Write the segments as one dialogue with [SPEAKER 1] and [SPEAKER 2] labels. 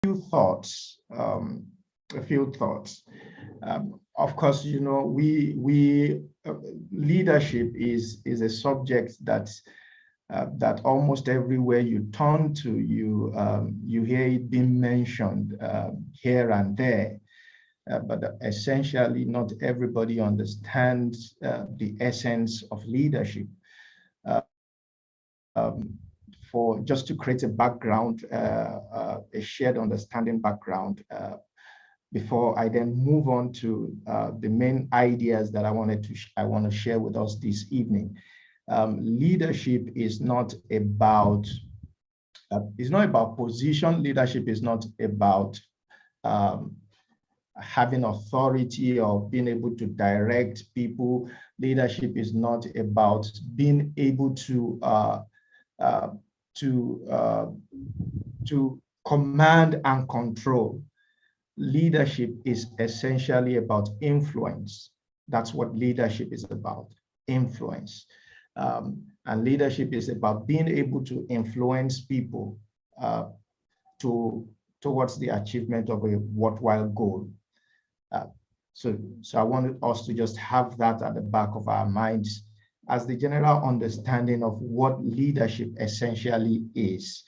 [SPEAKER 1] thoughts. A few thoughts. Of course, you know, leadership is a subject that that almost everywhere you turn to, you hear it being mentioned here and there. But essentially, not everybody understands the essence of leadership. For just to create a background, a shared understanding background, before I then move on to the main ideas that I want to share with us this evening. Leadership is not about position. Leadership is not about having authority or being able to direct people. Leadership is not about being able to command and control. Leadership is essentially about influence. That's what leadership is about, influence. And leadership is about being able to influence people towards the achievement of a worthwhile goal. So I wanted us to just have that at the back of our minds as the general understanding of what leadership essentially is.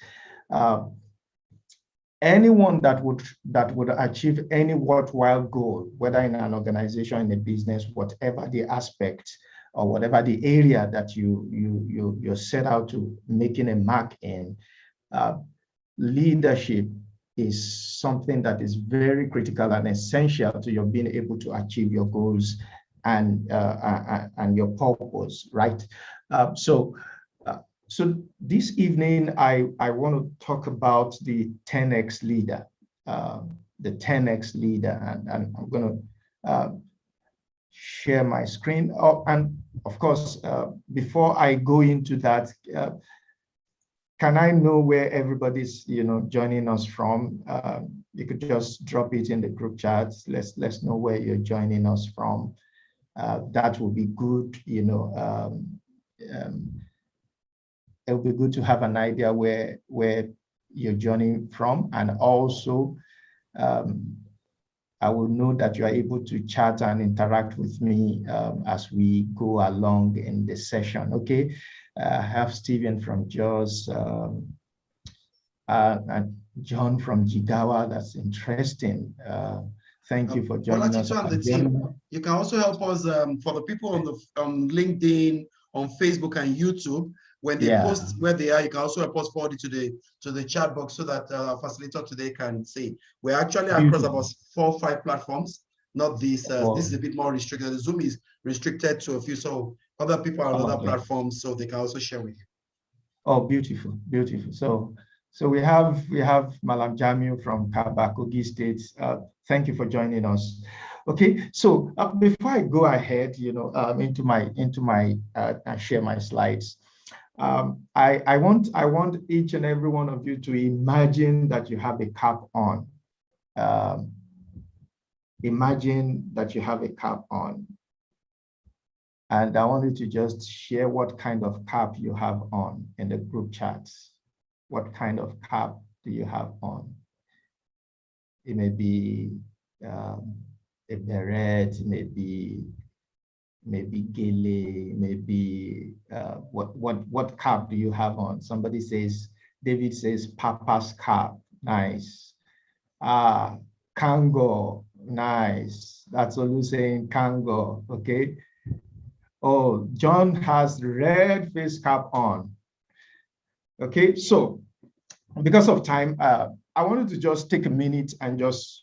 [SPEAKER 1] Anyone that would achieve any worthwhile goal, whether in an organization, in a business, whatever the aspect or whatever the area that you're set out to making a mark in, leadership is something that is very critical and essential to your being able to achieve your goals and your purpose, right? So this evening, I want to talk about the 10X leader, and I'm going to share my screen. Oh, and of course, before I go into that, can I know where everybody's joining us from? You could just drop it in the group chat. Let's know where you're joining us from. That will be good. It will be good to have an idea where you're joining from, and also I will know that you are able to chat and interact with me as we go along in the session. Okay, I have Stephen from Jos and John from Jigawa. That's interesting. Thank you for joining us.
[SPEAKER 2] And the team. You can also help us for the people on LinkedIn, on Facebook, and YouTube. When they post where they are, you can also help us forward it to the chat box so that our facilitator today can see. We're actually across about 4 or 5 platforms. Not this. This is a bit more restricted. The Zoom is restricted to a few, so other people are on other platforms, so they can also share with you.
[SPEAKER 1] Oh, beautiful, beautiful. So we have Malam Jamiu from Kaba, Kogi State. Thank you for joining us. Okay, so before I go ahead, into my share my slides. I want each and every one of you to imagine that you have a cap on. Imagine that you have a cap on. And I want you to just share what kind of cap you have on in the group chats. What kind of cap do you have on? It may be a beret, maybe gele, maybe what cap do you have on? Somebody says, David says, Papa's cap, nice. Kango, nice. That's Olu saying Kango, okay. Oh, John has red face cap on. Okay, so because of time, I wanted to just take a minute and just,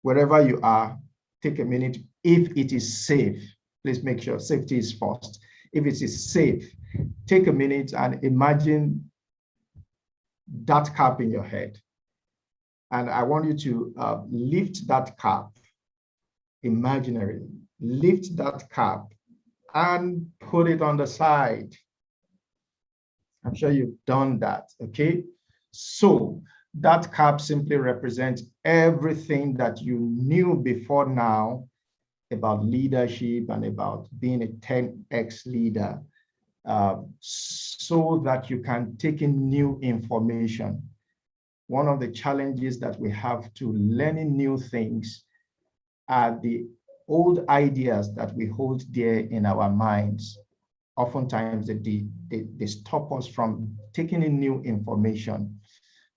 [SPEAKER 1] wherever you are, take a minute. If it is safe, please make sure safety is first. If it is safe, take a minute and imagine that cap in your head. And I want you to lift that cap, imaginary, lift that cap and put it on the side. I'm sure you've done that, okay? So that cap simply represents everything that you knew before now about leadership and about being a 10X leader, so that you can take in new information. one of the challenges that we have to learning new things are the old ideas that we hold dear in our minds. Oftentimes they stop us from taking in new information.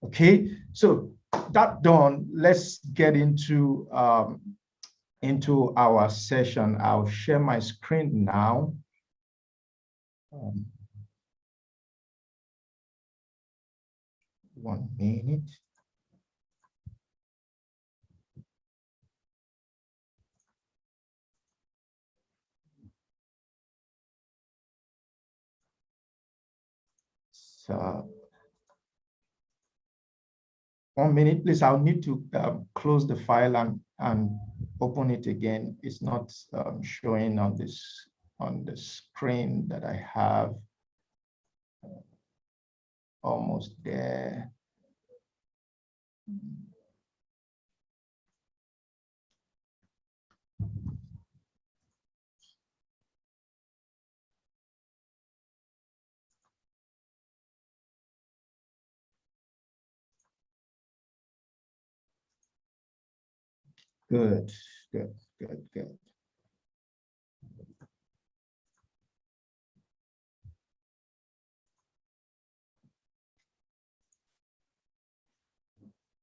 [SPEAKER 1] Okay, so that done, let's get into our session. I'll share my screen now. 1 minute. So 1 minute, please. I'll need to close the file and open it again. It's not showing on the screen that I have. Almost there. Good.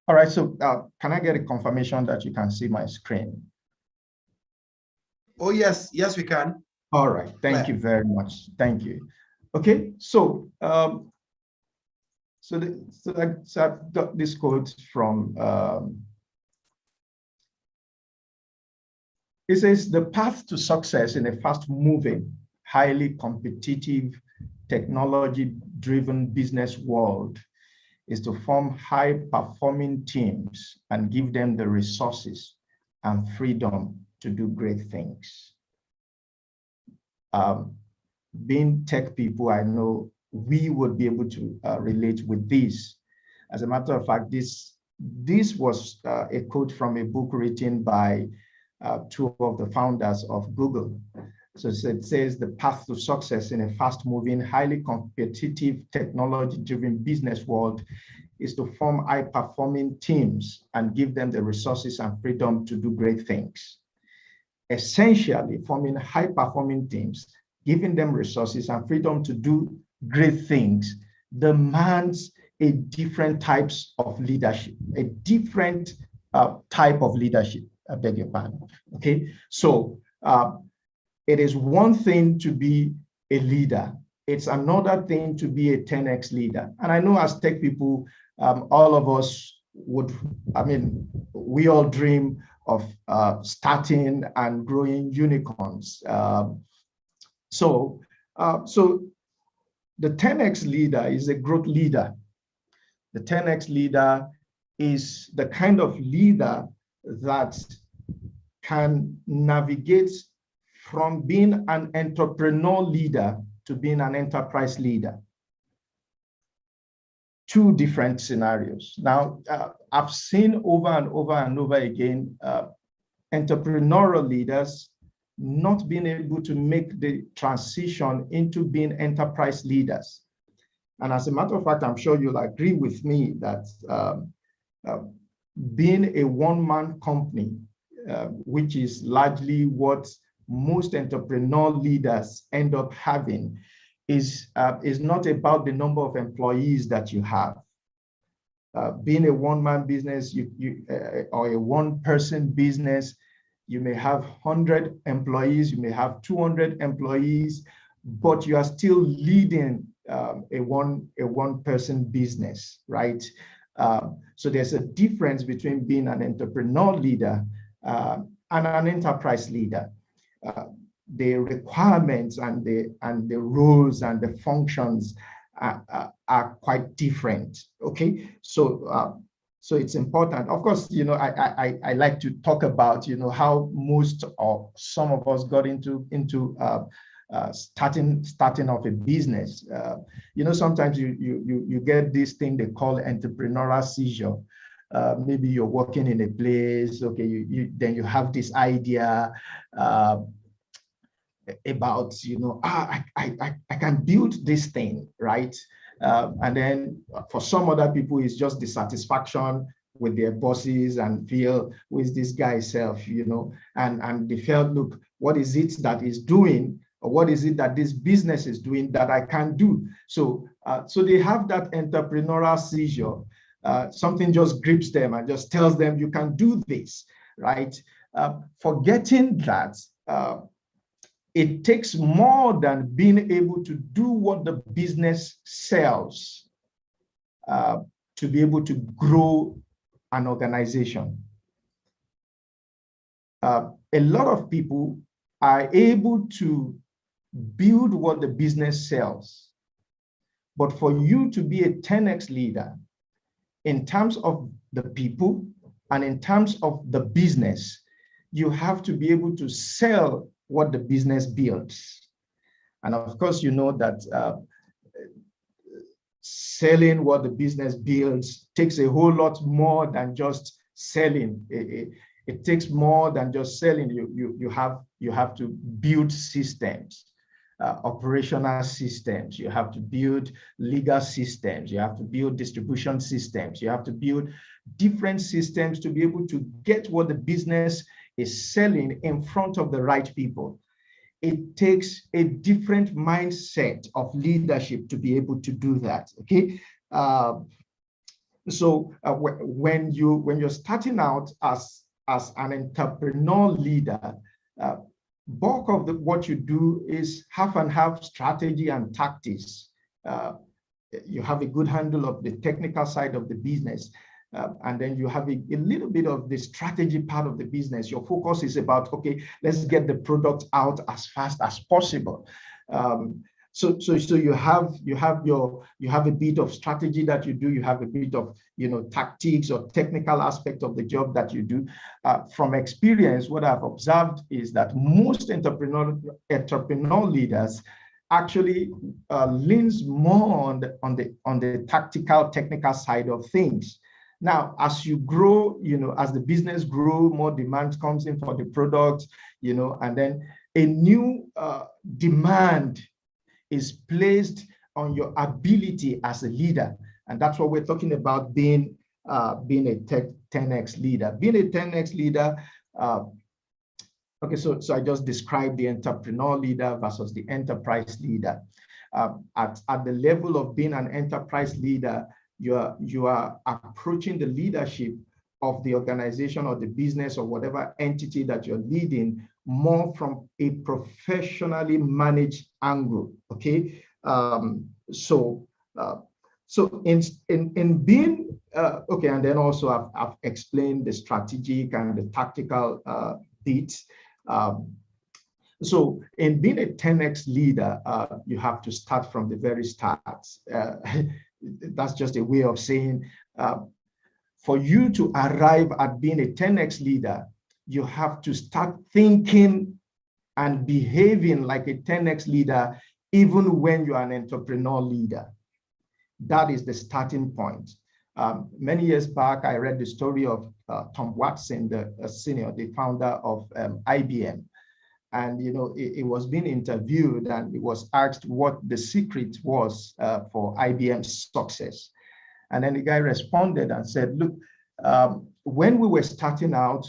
[SPEAKER 1] All right, so can I get a confirmation that you can see my screen?
[SPEAKER 2] Oh, yes, we can.
[SPEAKER 1] All right, thank you very much. Thank you. Okay, so I've got this quote from, it says, the path to success in a fast-moving, highly competitive, technology-driven business world is to form high-performing teams and give them the resources and freedom to do great things. Being tech people, I know we would be able to relate with this. As a matter of fact, this was a quote from a book written by two of the founders of Google. So it says, the path to success in a fast-moving, highly competitive, technology-driven business world is to form high-performing teams and give them the resources and freedom to do great things. Essentially, forming high-performing teams, giving them resources and freedom to do great things demands a different types of leadership, a different type of leadership, I beg your pardon, okay? So it is one thing to be a leader. It's another thing to be a 10x leader. And I know as tech people, all of us would, we all dream of starting and growing unicorns. So the 10x leader is a growth leader. The 10x leader is the kind of leader that can navigate from being an entrepreneur leader to being an enterprise leader. Two different scenarios. Now, I've seen over and over again, entrepreneurial leaders not being able to make the transition into being enterprise leaders. And as a matter of fact, I'm sure you'll agree with me that being a one-man company, which is largely what most entrepreneur leaders end up having, is not about the number of employees that you have. Being a one-man business or a one-person business, you may have 100 employees, you may have 200 employees, but you are still leading a one-person business, right? So there's a difference between being an entrepreneur leader and an enterprise leader. The requirements and the roles and the functions are quite different. Okay, so it's important. Of course, I like to talk about how most or some of us got into starting off a business. Sometimes you get this thing they call entrepreneurial seizure. Maybe you're working in a place, okay, then you have this idea about, I can build this thing, right? And then for some other people, it's just dissatisfaction with their bosses and feel, who is this guy self, you know, and they felt, look, what is it that is doing, or what is it that this business is doing that I can't do? So, so they have that entrepreneurial seizure. Something just grips them and just tells them, you can do this, right? Forgetting that it takes more than being able to do what the business sells to be able to grow an organization. A lot of people are able to build what the business sells. But for you to be a 10x leader in terms of the people and in terms of the business, you have to be able to sell what the business builds. And of course, you know that selling what the business builds takes a whole lot more than just selling. It takes more than just selling. You have to build systems, operational systems. You have to build legal systems. You have to build distribution systems. You have to build different systems to be able to get what the business is selling in front of the right people. It takes a different mindset of leadership to be able to do that. Okay, so when you're starting out as an entrepreneur leader, bulk of what you do is half and half strategy and tactics. You have a good handle of the technical side of the business. And then you have a little bit of the strategy part of the business. Your focus is about, okay, let's get the product out as fast as possible. So you have a bit of strategy that you do. You have a bit of, you know, tactics or technical aspect of the job that you do. From experience, what I've observed is that most entrepreneur leaders actually leans more on the tactical, technical side of things. Now, as you grow, you know, as the business grows, more demand comes in for the product, you know, and then a new demand is placed on your ability as a leader. And that's what we're talking about, being a 10x leader. Being a 10x leader, okay, so I just described the entrepreneur leader versus the enterprise leader. At the level of being an enterprise leader, you are approaching the leadership of the organization or the business or whatever entity that you're leading more from a professionally managed angle. Okay, so in being okay, and then also I've explained the strategic and the tactical bits. So in being a 10x leader, you have to start from the very start. That's just a way of saying, for you to arrive at being a 10x leader, you have to start thinking and behaving like a 10x leader, even when you're an entrepreneur leader. That is the starting point. Many years back, I read the story of Tom Watson, the founder of IBM. And, you know, it was being interviewed and it was asked what the secret was for IBM's success. And then the guy responded and said, look, when we were starting out,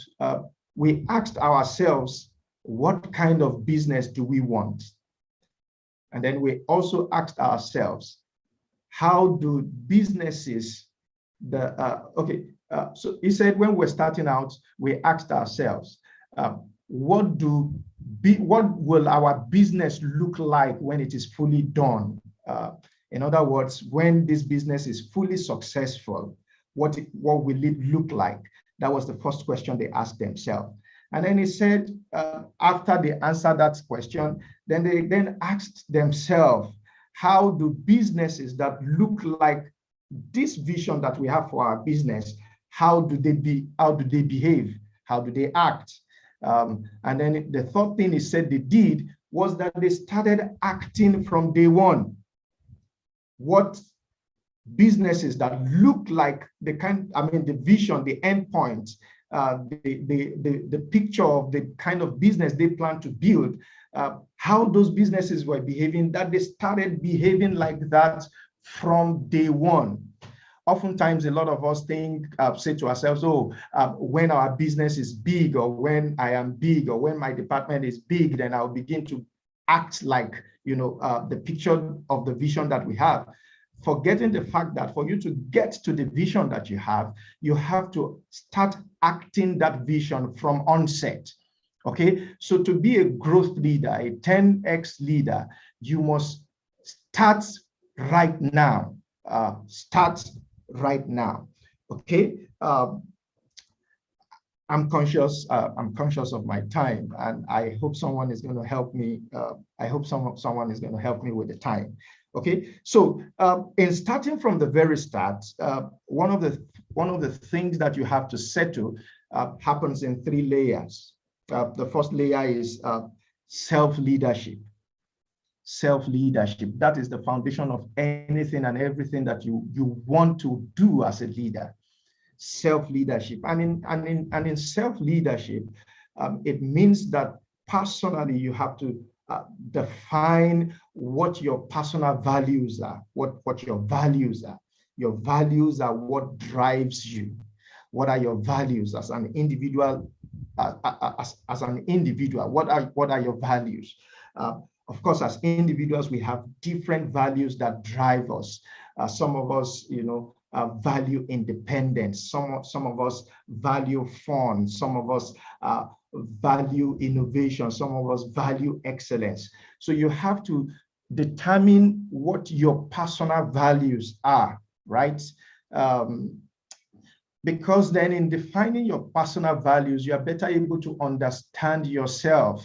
[SPEAKER 1] we asked ourselves, what kind of business do we want? And then we also asked ourselves, how do businesses, so he said, when we're starting out, we asked ourselves, what will our business look like when it is fully done? In other words, when this business is fully successful, what will it look like? That was the first question they asked themselves. And then he said, after they answered that question, then they asked themselves, how do businesses that look like this vision that we have for our business, how do they behave? How do they act? And then the third thing he said they did was that they started acting from day one. What businesses that look like the vision, the end point, the picture of the kind of business they plan to build, how those businesses were behaving, that they started behaving like that from day one. Oftentimes, a lot of us say to ourselves, oh, when our business is big, or when I am big, or when my department is big, then I'll begin to act like, the picture of the vision that we have, forgetting the fact that for you to get to the vision that you have to start acting that vision from onset. Okay, so to be a growth leader, a 10x leader, you must start right now. Start right now. Okay. I'm conscious of my time, and I hope someone is going to help me. I hope someone is going to help me with the time. Okay. So in starting from the very start, one of the things that you have to settle happens in 3 layers. The first layer is self-leadership. Self-leadership. That is the foundation of anything and everything that you want to do as a leader. Self-leadership. And in self-leadership, it means that personally you have to define what your personal values are, what your values are. Your values are what drives you. What are your values as an individual? As an individual, what are your values? Of course, as individuals, we have different values that drive us. Some of us, value independence. Some of us value fun. Some of us value innovation. Some of us value excellence. So you have to determine what your personal values are, right? Because then in defining your personal values, you are better able to understand yourself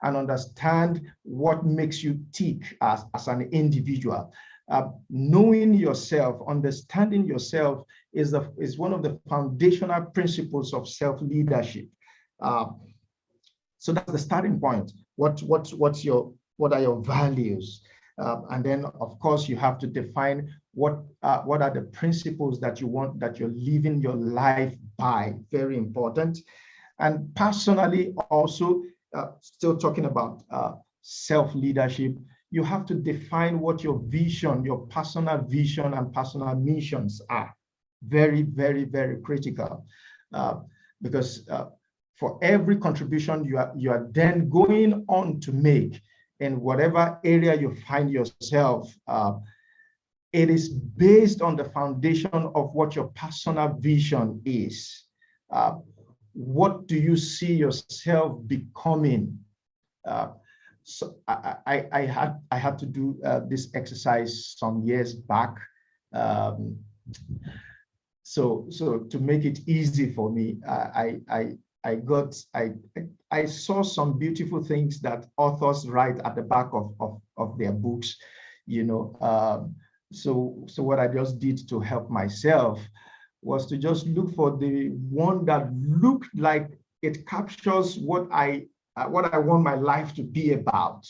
[SPEAKER 1] and understand what makes you tick as an individual. Knowing yourself, understanding yourself is one of the foundational principles of self-leadership. So that's the starting point. What are your values? And then, of course, you have to define what are the principles that you're living your life by. Very important. And personally, also, still talking about self-leadership, you have to define what your vision, your personal vision and personal missions are. Very, very, very critical. Because for every contribution you are then going on to make in whatever area you find yourself, it is based on the foundation of what your personal vision is. What do you see yourself becoming? So I had to do this exercise some years back. So to make it easy for me, I saw some beautiful things that authors write at the back of their books, So what I just did to help myself was to just look for the one that looked like it captures what I want my life to be about.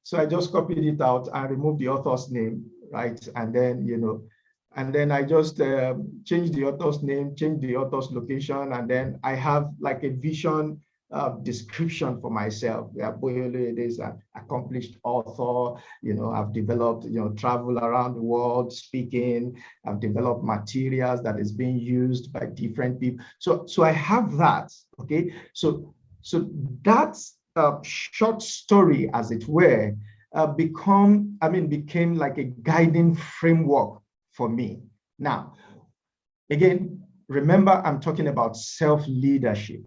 [SPEAKER 1] So I just copied it out and removed the author's name, right? And then, I just changed the author's name, changed the author's location, and then I have like a vision description for myself. Boye Oloyede is an accomplished author. I've developed, travel around the world speaking. I've developed materials that is being used by different people. So I have that. Okay. So that short story, as it were, became like a guiding framework for me. Now, again, remember, I'm talking about self-leadership.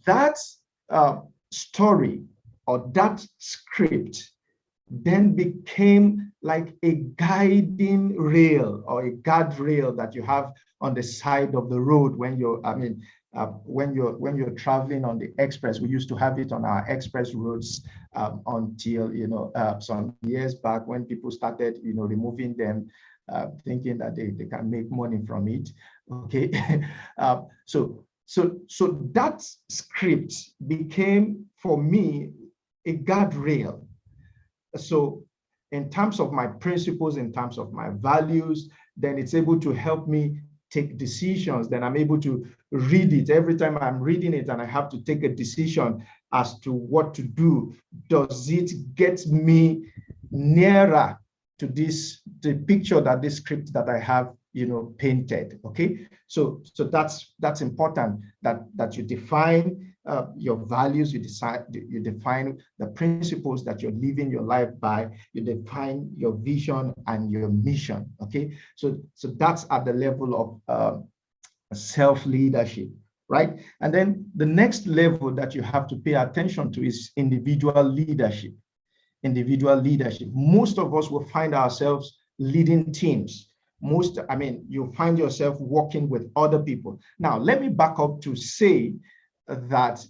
[SPEAKER 1] That story or that script then became like a guiding rail or a guardrail that you have on the side of the road when you're traveling on the express. We used to have it on our express roads until some years back when people started removing them, thinking that they can make money from it. Okay. So that script became for me a guardrail. So in terms of my principles, in terms of my values, then it's able to help me take decisions. Then I'm able to read it. Every time I'm reading it and I have to take a decision as to what to do, does it get me nearer to the picture that this script that I have, painted. Okay, so that's important that you define your values, you define the principles that you're living your life by, you define your vision and your mission. Okay, so that's at the level of self-leadership, right? And then the next level that you have to pay attention to is individual leadership. Individual leadership. Most of us will find ourselves leading teams. You'll find yourself working with other people. Now, let me back up to say that,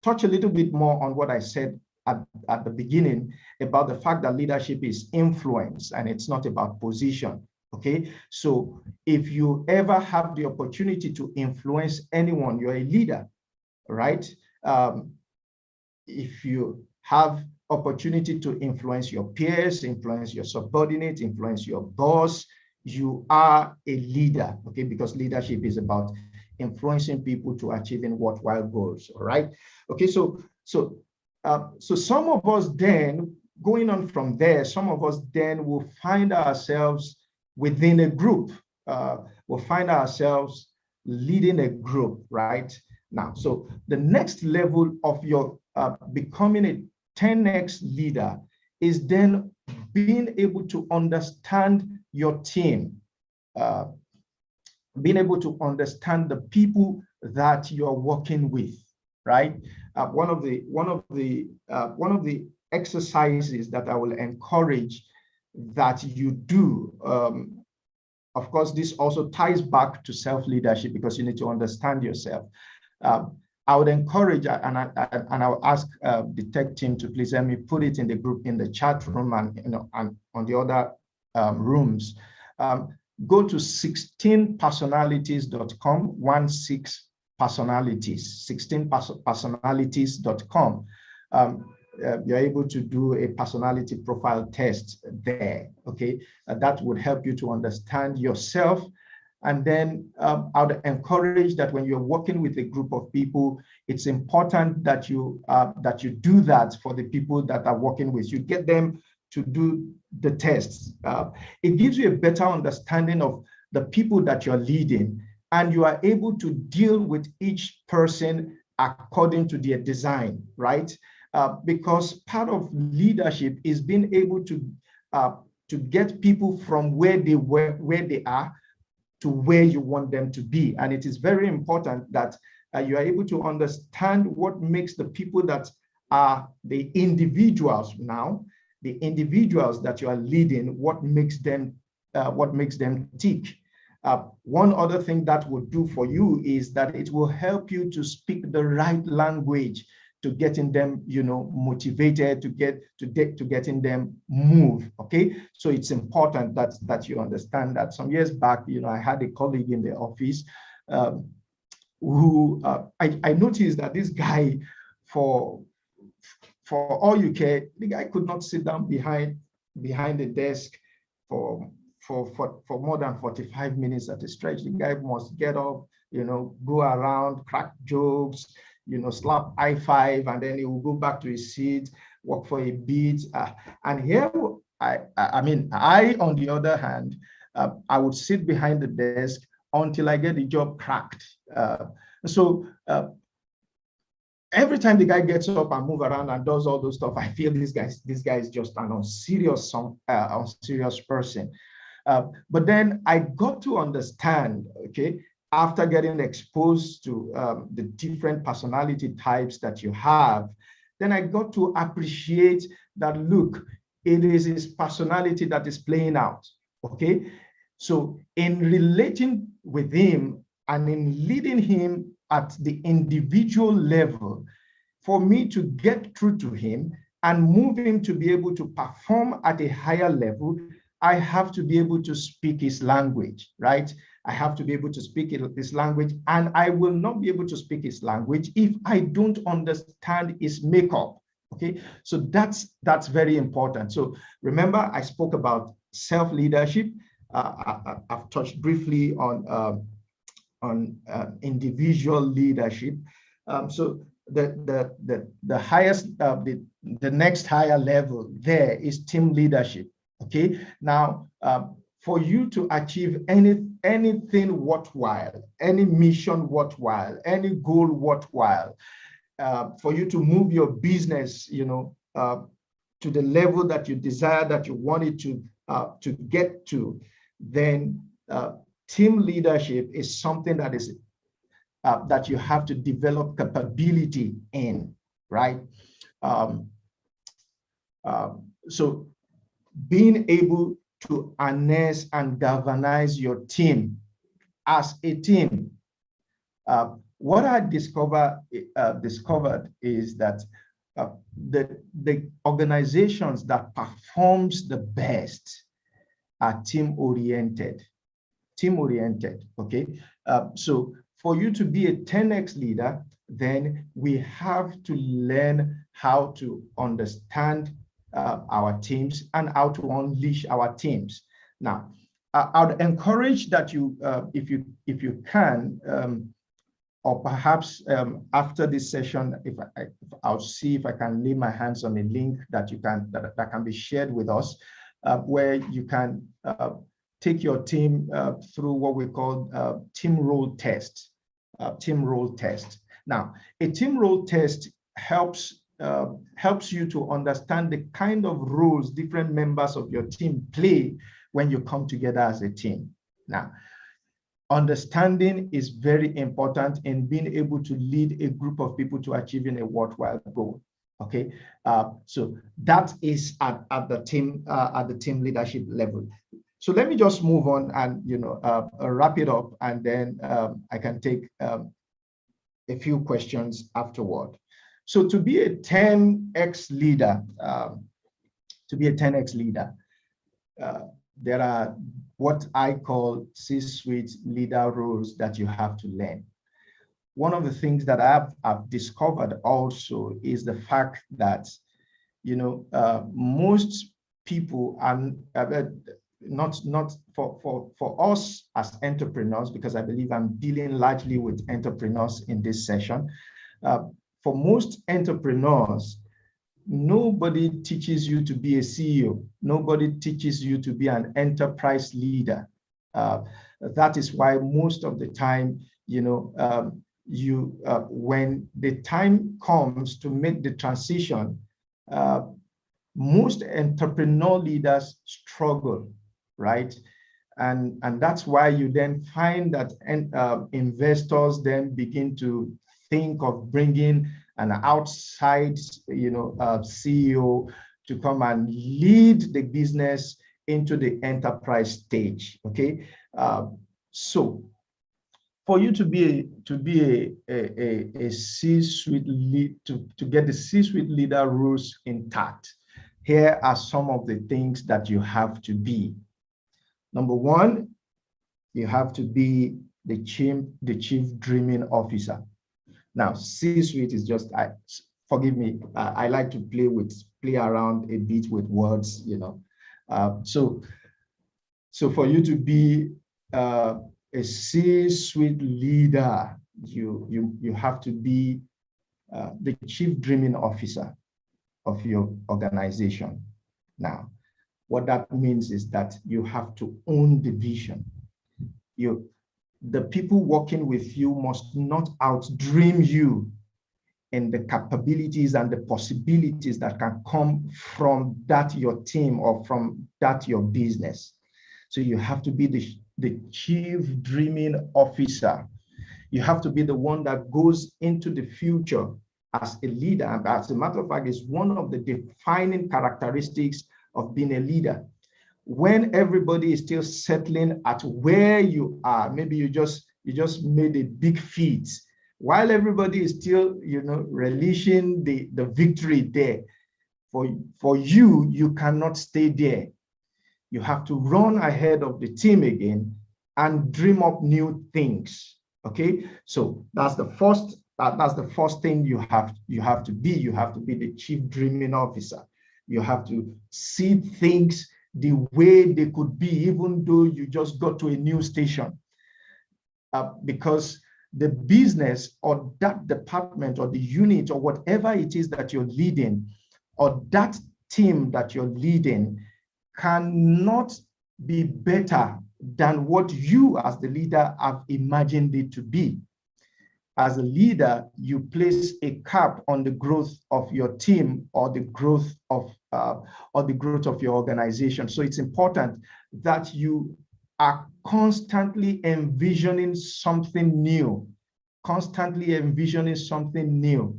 [SPEAKER 1] touch a little bit more on what I said at the beginning about the fact that leadership is influence and it's not about position. Okay, so if you ever have the opportunity to influence anyone, you're a leader, right? If you have opportunity to influence your peers, influence your subordinates, influence your boss, you are a leader, okay? Because leadership is about influencing people to achieving worthwhile goals, all right? Okay, so some of us then, going on from there, some of us then will find ourselves within a group. We'll find ourselves leading a group, right? Now, so the next level of your becoming a 10x leader is then being able to understand your team, being able to understand the people that you're working with, right? One of the exercises that I will encourage that you do, of course, this also ties back to self-leadership because you need to understand yourself. I would encourage, and I'll ask the tech team to please let me put it in the group, in the chat room, and on the other rooms. Go to 16personalities.com, 16 personalities, 16personalities.com. You're able to do a personality profile test there. Okay, that would help you to understand yourself. And then I would encourage that when you're working with a group of people, it's important that you do that for the people that are working with. You get them to do the tests. It gives you a better understanding of the people that you're leading, and you are able to deal with each person according to their design, right? Because part of leadership is being able to get people from where they are to where you want them to be. And it is very important that you are able to understand what makes the people that are the individuals now, the individuals that you are leading, what makes them tick. One other thing that will do for you is that it will help you to speak the right language to getting them, motivated, to getting them move. Okay, so it's important that you understand that. Some years back, I had a colleague in the office who I noticed that this guy, for all you care, the guy could not sit down behind the desk for more than 45 minutes at a stretch. The guy must get up, go around, crack jokes, slap high five, and then he will go back to his seat, work for a bit. And here, I on the other hand, I would sit behind the desk until I get the job cracked. So every time the guy gets up and move around and does all those stuff, I feel this guy is just an unserious person. But then I got to understand, okay, after getting exposed to the different personality types that you have, then I got to appreciate that, look, it is his personality that is playing out, okay? So in relating with him and in leading him at the individual level, for me to get through to him and move him to be able to perform at a higher level, I have to be able to speak his language, right? I have to be able to speak his language, and I will not be able to speak his language if I don't understand his makeup, okay? So that's very important. So remember, I spoke about self-leadership. I've touched briefly on individual leadership. So the highest, the next higher level there is team leadership. Okay, now for you to achieve anything worthwhile, any mission worthwhile, any goal worthwhile, for you to move your business, to the level that you desire, that you want it to get to, then team leadership is something that is that you have to develop capability in, right? So being able to harness and galvanize your team as a team. What I discovered is that the organizations that performs the best are team-oriented, okay? So for you to be a 10x leader, then we have to learn how to understand our teams and how to unleash our teams. Now, I would encourage that you, if you can, or perhaps after this session, I'll see if I can lay my hands on a link that that can be shared with us, where you can take your team through what we call team role test. Now, a team role test helps you to understand the kind of roles different members of your team play when you come together as a team. Now, understanding is very important in being able to lead a group of people to achieving a worthwhile goal. Okay, so that is at the team leadership level. So let me just move on and wrap it up, and then I can take a few questions afterward. So to be a 10x leader, there are what I call C-suite leader roles that you have to learn. One of the things that I've discovered also is the fact that most people are not for us as entrepreneurs, because I believe I'm dealing largely with entrepreneurs in this session. For most entrepreneurs, nobody teaches you to be a CEO. Nobody teaches you to be an enterprise leader. That is why most of the time, when the time comes to make the transition, most entrepreneur leaders struggle, right? And that's why you then find that investors then begin to think of bringing an outside, CEO to come and lead the business into the enterprise stage. Okay, so for you to be a C-suite lead, to get the C-suite leader roles intact, here are some of the things that you have to be. Number one, you have to be the chief dreaming officer. Now, C-suite is just, forgive me, I like to play around a bit with words, So for you to be a C-suite leader, you have to be the chief dreaming officer of your organization. Now, what that means is that you have to own the vision. The people working with you must not outdream you in the capabilities and the possibilities that can come from that your team or from that your business. So you have to be the chief dreaming officer. You have to be the one that goes into the future as a leader. And as a matter of fact, it's one of the defining characteristics of being a leader. When everybody is still settling at where you are, maybe you just made a big feat, while everybody is still, relishing the victory there, for you cannot stay there. You have to run ahead of the team again and dream up new things. Okay, so that's the first thing you have to be. You have to be the chief dreaming officer. You have to see things the way they could be, even though you just got to a new station. Because the business or that department or the unit or whatever it is that you're leading, or that team that you're leading, cannot be better than what you as the leader have imagined it to be. As a leader, you place a cap on the growth of your team or the growth of your organization. So it's important that you are constantly envisioning something new, constantly envisioning something new.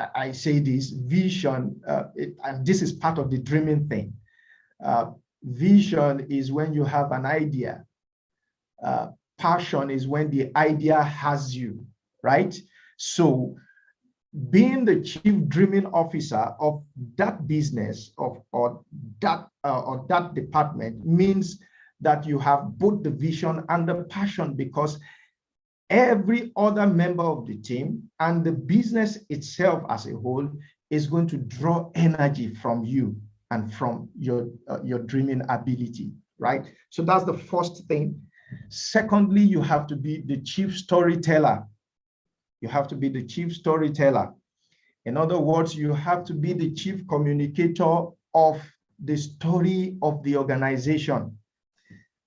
[SPEAKER 1] I say this vision, and this is part of the dreaming thing. Vision is when you have an idea. Passion is when the idea has you, right? So being the chief dreaming officer of that business or that department means that you have both the vision and the passion, because every other member of the team and the business itself as a whole is going to draw energy from you and from your dreaming ability, right? So that's the first thing. Secondly, you have to be the chief storyteller. You have to be the chief storyteller. In other words, you have to be the chief communicator of the story of the organization.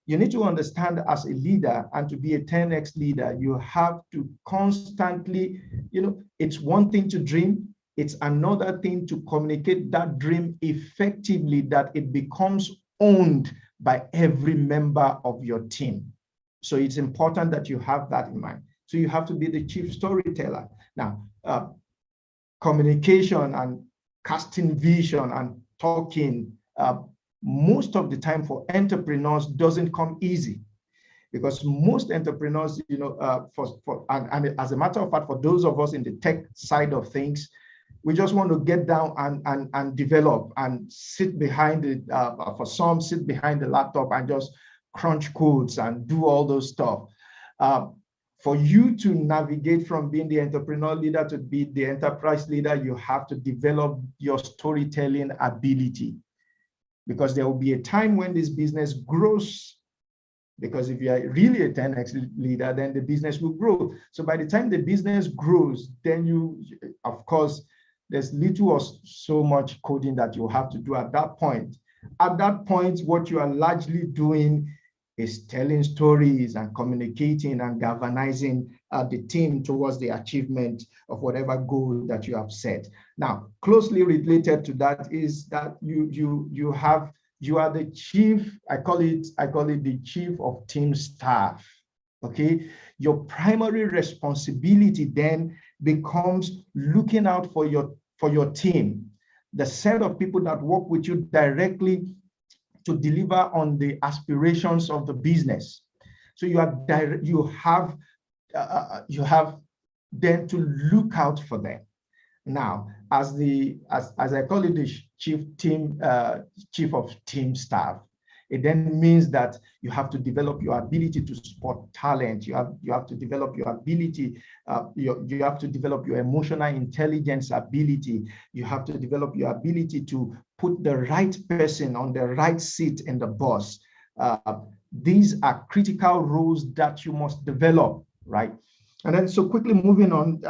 [SPEAKER 1] You need to understand, as a leader and to be a 10x leader, you have to constantly, it's one thing to dream, it's another thing to communicate that dream effectively, that it becomes owned by every member of your team. So it's important that you have that in mind. So you have to be the chief storyteller. Now, communication and casting vision and talking, most of the time for entrepreneurs doesn't come easy, because most entrepreneurs, and as a matter of fact, for those of us in the tech side of things, we just want to get down and develop and sit behind it. For some, sit behind the laptop and just crunch codes and do all those stuff. For you to navigate from being the entrepreneur leader to be the enterprise leader, you have to develop your storytelling ability, because there will be a time when this business grows. Because if you are really a 10x leader, then the business will grow. So by the time the business grows, then you, of course, there's little or so much coding that you have to do at that point. At that point, what you are largely doing is telling stories and communicating and galvanizing the team towards the achievement of whatever goal that you have set. Now, closely related to that is that you are the chief. I call it the chief of team staff. Okay, your primary responsibility then becomes looking out for your team, the set of people that work with you directly to deliver on the aspirations of the business. So you have then to look out for them. Now, as I call it, the chief of team staff, it then means that you have to develop your ability to spot talent. You have to develop your ability. You have to develop your emotional intelligence ability. You have to develop your ability to put the right person on the right seat in the bus. These are critical roles that you must develop, right? And then, so quickly moving on.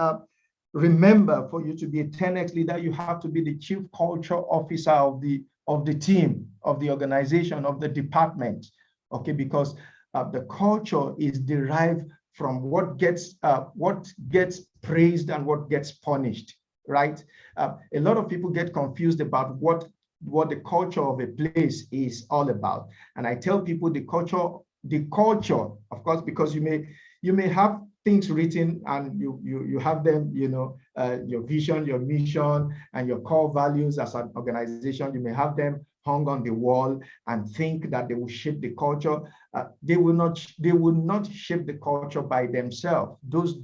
[SPEAKER 1] Remember, for you to be a 10x leader, you have to be the chief culture officer of the team, of the organization, of the department, okay? Because the culture is derived from what gets praised and what gets punished, right? A lot of people get confused about what the culture of a place is all about. And I tell people the culture, of course, because you may have things written and you have them, your vision, your mission, and your core values as an organization. You may have them hung on the wall and think that they will shape the culture. They will not shape the culture by themselves. Those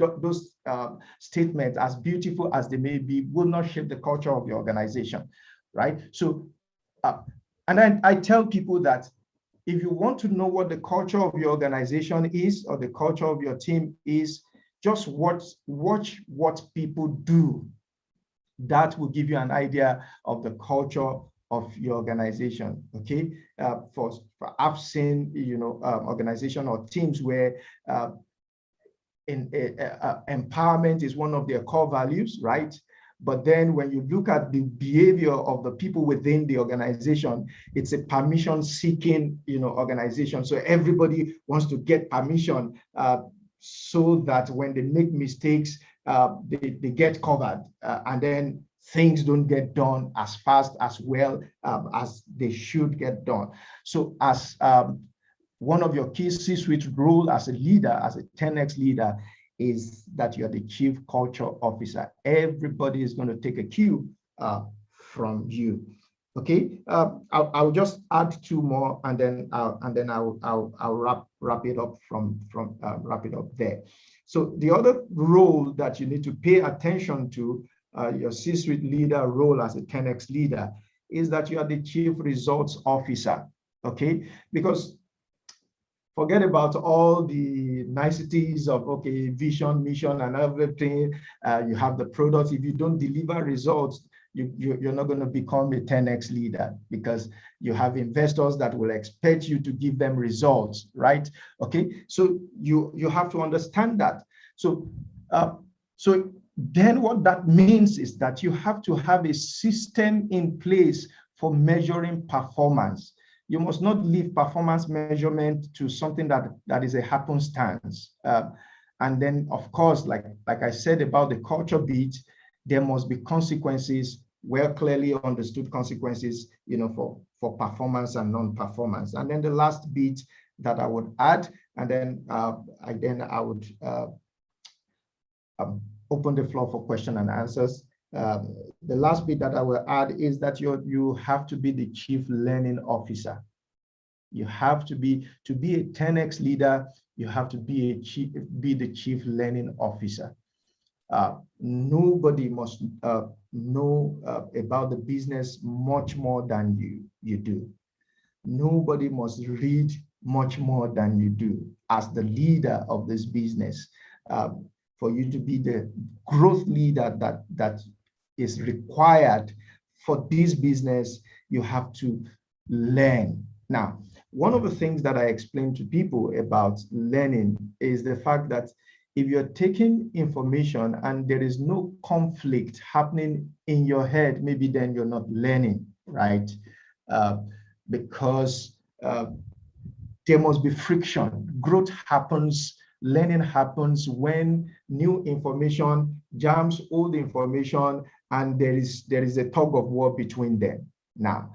[SPEAKER 1] statements, as beautiful as they may be, will not shape the culture of the organization, right? So, and then I tell people that if you want to know what the culture of your organization is or the culture of your team is, just watch what people do. That will give you an idea of the culture of your organization. Okay, for I've seen, organization or teams where empowerment is one of their core values, right? But then when you look at the behavior of the people within the organization, it's a permission-seeking, organization. So everybody wants to get permission so that when they make mistakes, they get covered, and then things don't get done as fast, as well as they should get done. So as one of your key C-suite role as a leader, as a 10X leader, is that you're the chief culture officer. Everybody is going to take a cue from you. Okay, I'll just add two more, and then I'll wrap it up wrap it up there. So the other role that you need to pay attention to, your C-suite leader role as a 10X leader, is that you are the chief results officer. Okay, because forget about all the niceties of, okay, vision, mission, and everything. You have the products. If you don't deliver results, you're not going to become a 10X leader, because you have investors that will expect you to give them results, right? Okay, so you have to understand that. So then what that means is that you have to have a system in place for measuring performance. You must not leave performance measurement to something that is a happenstance. And then, of course, like I said about the culture beat, there must be consequences, well clearly understood consequences, for performance and non-performance. And then the last bit that I would add, and then I would open the floor for question and answers. The last bit that I will add is that you have to be the chief learning officer. You have to be a 10X leader. You have to be the chief learning officer. Nobody must know about the business much more than you do. Nobody must read much more than you do as the leader of this business. For you to be the growth leader that is required for this business, you have to learn. Now, one of the things that I explain to people about learning is the fact that if you're taking information and there is no conflict happening in your head, maybe then you're not learning, right? Because there must be friction. Growth happens, learning happens when new information jams old information, and there is a tug of war between them. Now,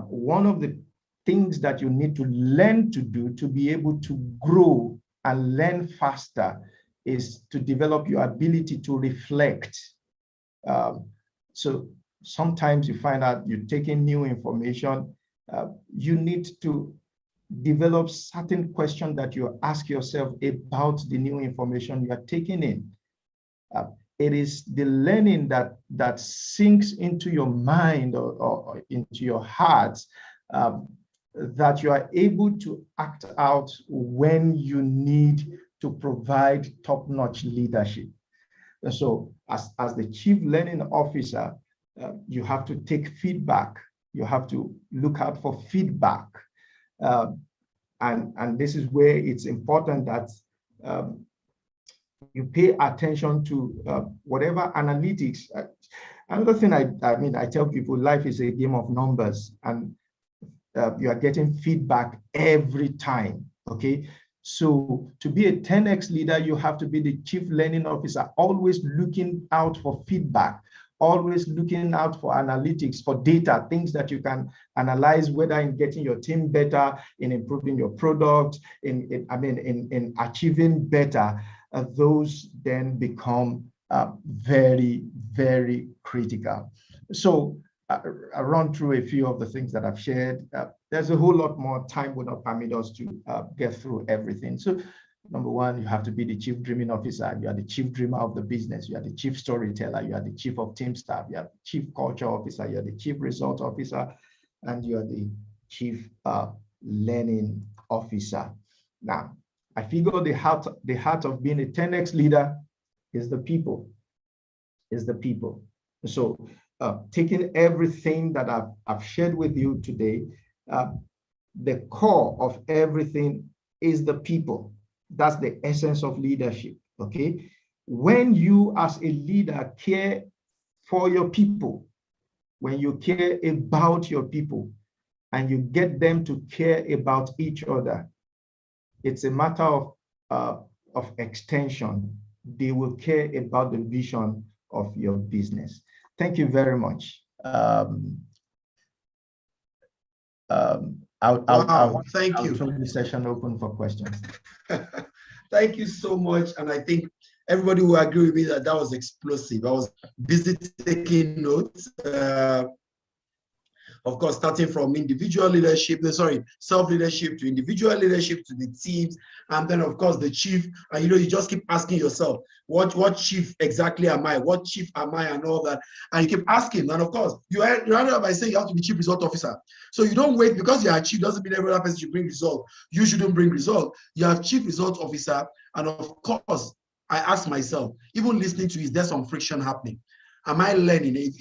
[SPEAKER 1] one of the things that you need to learn to do to be able to grow and learn faster is to develop your ability to reflect. So sometimes you find out you're taking new information, you need to develop certain questions that you ask yourself about the new information you are taking in. It is the learning that sinks into your mind or into your heart that you are able to act out when you need to provide top-notch leadership. And so as the chief learning officer, you have to take feedback. You have to look out for feedback. And this is where it's important that you pay attention to whatever analytics. Another thing I tell people, life is a game of numbers, and you are getting feedback every time, okay? So to be a 10X leader, you have to be the chief learning officer, always looking out for feedback, always looking out for analytics, for data, things that you can analyze, whether in getting your team better, in improving your product, in achieving better. Those then become very, very critical. So I run through a few of the things that I've shared. There's a whole lot more. Time would not permit us to get through everything. So number one, you have to be the chief dreaming officer. You are the chief dreamer of the business. You are the chief storyteller. You are the chief of team staff. You are the chief culture officer. You are the chief result officer. And you are the chief learning officer. Now, I figure the heart of being a 10X leader is the people. So taking everything that I've shared with you today, the core of everything is the people. That's the essence of leadership, okay? When you as a leader care for your people, when you care about your people, and you get them to care about each other, it's a matter of extension. They will care about the vision of your business. Thank you very much. I'll
[SPEAKER 2] thank you.
[SPEAKER 1] throw the session open for questions.
[SPEAKER 2] Thank you so much. And I think everybody will agree with me that that was explosive. I was busy taking notes. Of course, starting from individual leadership, self-leadership to individual leadership to the teams, and then of course the chief. And you just keep asking yourself, what chief exactly am I? What chief am I, and all that. And you keep asking. And of course, you end up by saying you have to be chief result officer. So you don't wait because you are chief doesn't mean every other person should bring result. You shouldn't bring result. You have chief result officer, and of course, I ask myself, even listening to is there some friction happening? Am I learning it?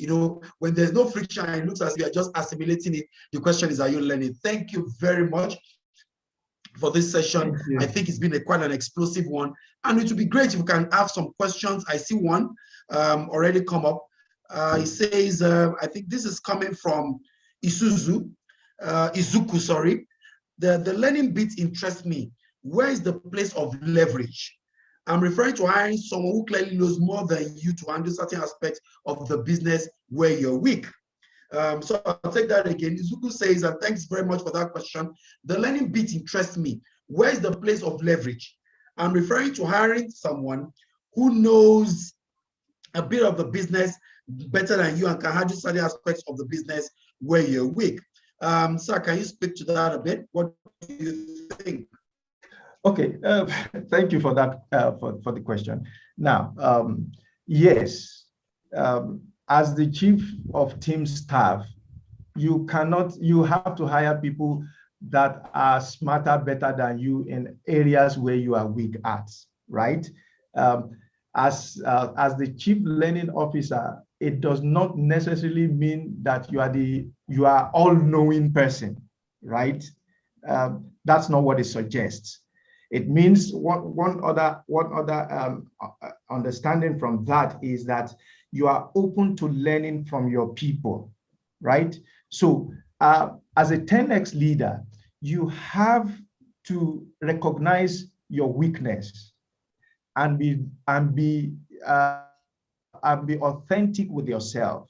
[SPEAKER 2] When there's no friction, it looks as if you're just assimilating it. The question is, are you learning? Thank you very much for this session. I think it's been quite an explosive one. And it would be great if we can have some questions. I see one already come up. It says, I think this is coming from Izuku, sorry. The learning bit interests me. Where is the place of leverage? I'm referring to hiring someone who clearly knows more than you to handle certain aspects of the business where you're weak. So I'll take that again. Izuku says, and thanks very much for that question. The learning bit interests me. Where is the place of leverage? I'm referring to hiring someone who knows a bit of the business better than you and can handle certain aspects of the business where you're weak. Sir, can you speak to that a bit? What do you think?
[SPEAKER 1] Okay, thank you for that, for the question. Now, yes, as the chief of team staff, you have to hire people that are smarter, better than you in areas where you are weak at, right? As the chief learning officer, it does not necessarily mean that you are all-knowing person, right? That's not what it suggests. It means one other understanding from that is that you are open to learning from your people, right? So as a 10X leader, you have to recognize your weakness and be authentic with yourself.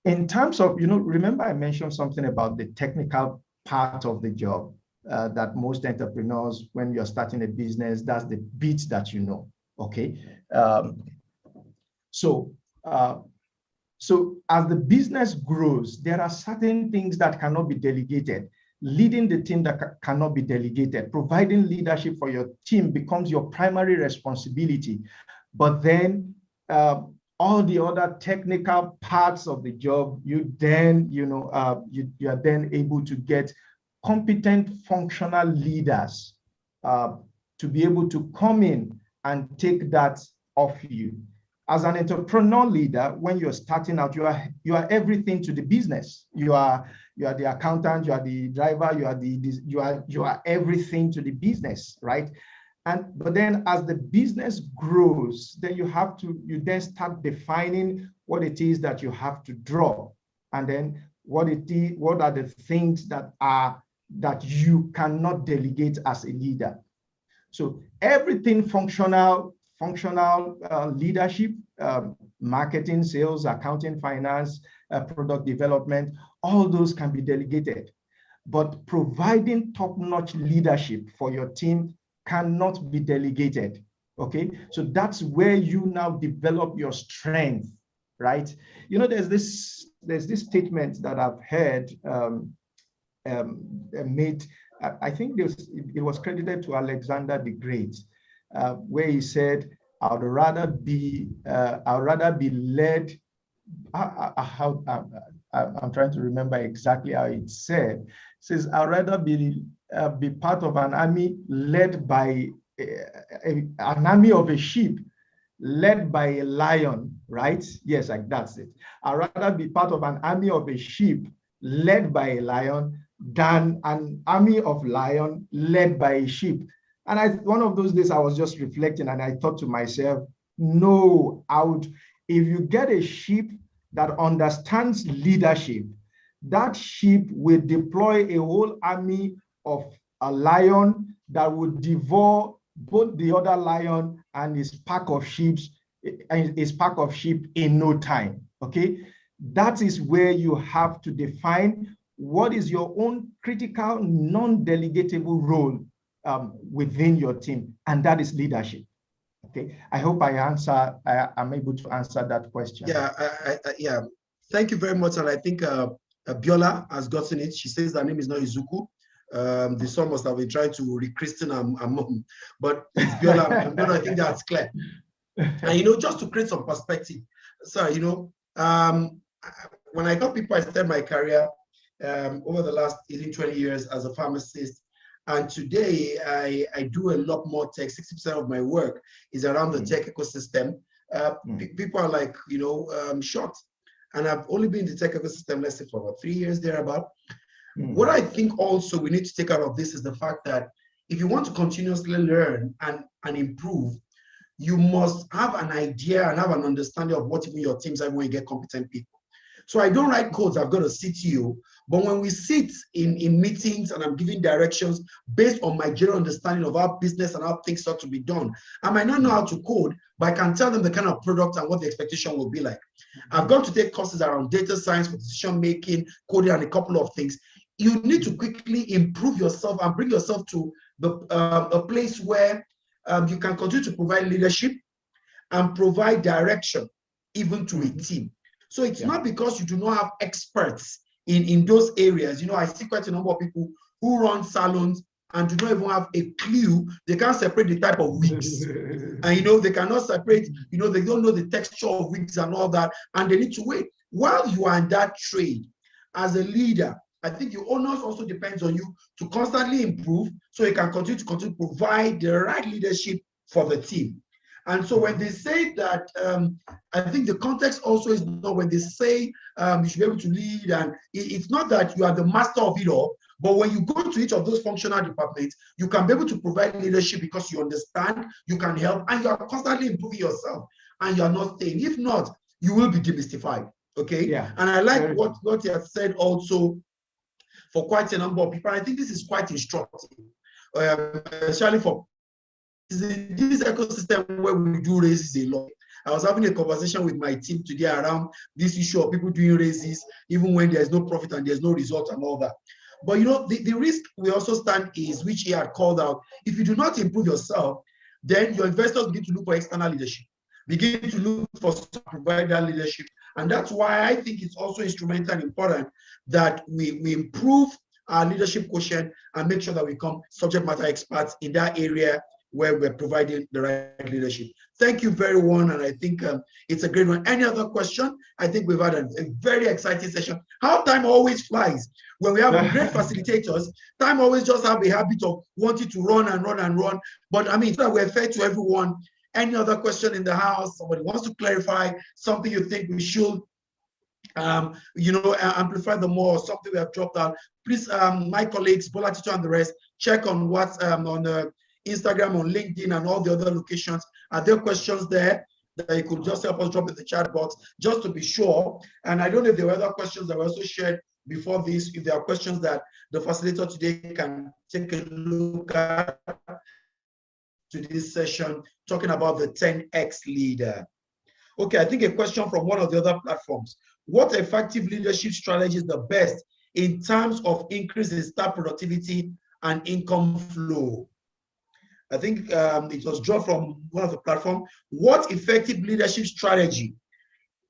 [SPEAKER 1] In terms of, remember I mentioned something about the technical part of the job. That most entrepreneurs, when you're starting a business, that's the bit that you know, okay? So as the business grows, there are certain things that cannot be delegated. Leading the team that cannot be delegated. Providing leadership for your team becomes your primary responsibility. But then all the other technical parts of the job, you are then able to get competent functional leaders to be able to come in and take that off you. As an entrepreneur leader, when you're starting out, you are everything to the business. You are the accountant, you are the driver, you are everything to the business, right? But then as the business grows, then you then start defining what it is that you have to draw, and then what are the things that you cannot delegate as a leader. So everything functional leadership, marketing, sales, accounting, finance, product development, all those can be delegated. But providing top-notch leadership for your team cannot be delegated, okay? So that's where you now develop your strength, right? There's this statement that I've heard made, I think it was credited to Alexander the Great, where he said, "I'd rather be led." I'm trying to remember exactly how it said. It says, "I'd rather be part of an army led by an army of a sheep led by a lion, right? Yes, like that's it. I'd rather be part of an army of a sheep led by a lion than an army of lion led by a sheep. And one of those days I was just reflecting and I thought to myself, no, if you get a sheep that understands leadership, that sheep will deploy a whole army of a lion that would devour both the other lion and his pack of sheep in no time. Okay, that is where you have to define what is your own critical, non-delegatable role within your team, and that is leadership. Okay, I hope I'm able to answer that question.
[SPEAKER 2] Yeah, yeah. Thank you very much. And I think Biola has gotten it. She says her name is not Izuku. The son must have been trying to rechristen her mom, but it's Biola. I think that's clear. And, just to create some perspective. So, when I tell people I started my career over the last 18, 20 years as a pharmacist, and today I do a lot more tech. 60% of my work is around the tech ecosystem. People are like, shocked. And I've only been in the tech ecosystem, let's say, for about 3 years thereabout. What I think also we need to take out of this is the fact that if you want to continuously learn and improve, you must have an idea and have an understanding of what even your teams are when you get competent people. So I don't write codes, I've got a CTO, but when we sit in meetings and I'm giving directions based on my general understanding of how business and how things ought to be done, I might not know how to code, but I can tell them the kind of product and what the expectation will be like. I've got to take courses around data science for decision making, coding, and a couple of things. You need to quickly improve yourself and bring yourself to a place where you can continue to provide leadership and provide direction even to a team. So it's not because you do not have experts in those areas. I see quite a number of people who run salons and do not even have a clue. They can't separate the type of wigs. And, they cannot separate, they don't know the texture of wigs and all that. And they need to wait. While you are in that trade, as a leader, I think the onus also depends on you to constantly improve so you can continue to provide the right leadership for the team. And so when they say that, I think the context also is not when they say you should be able to lead, and it's not that you are the master of it all, but when you go to each of those functional departments, you can be able to provide leadership because you understand, you can help, and you are constantly improving yourself, and you are not staying. If not, you will be demystified, okay? Yeah. And I like what you have said also for quite a number of people. I think this is quite instructive, especially for in this ecosystem where we do raises a lot. I was having a conversation with my team today around this issue of people doing raises, even when there's no profit and there's no result and all that. But the risk we also stand is, which he had called out, if you do not improve yourself, then your investors begin to look for external leadership, begin to look for provider leadership. And that's why I think it's also instrumental and important that we improve our leadership quotient and make sure that we become subject matter experts in that area where we're providing the right leadership. Thank you very much, and I think it's a great one. Any other question? I think we've had a very exciting session. How time always flies. When we have great facilitators, time always just have a habit of wanting to run and run and run. But I mean, so that we're fair to everyone. Any other question in the house? Somebody wants to clarify something you think we should amplify the more, something we have dropped out. Please, my colleagues, Bola Tito and the rest, check on what's on Instagram, on LinkedIn, and all the other locations. Are there questions there that you could just help us drop in the chat box, just to be sure? And I don't know if there were other questions that were also shared before this. If there are questions that the facilitator today can take a look at to this session, talking about the 10X leader. Okay, I think a question from one of the other platforms. What effective leadership strategy is the best in terms of increasing staff productivity and income flow? I think it was drawn from one of the platforms. What effective leadership strategy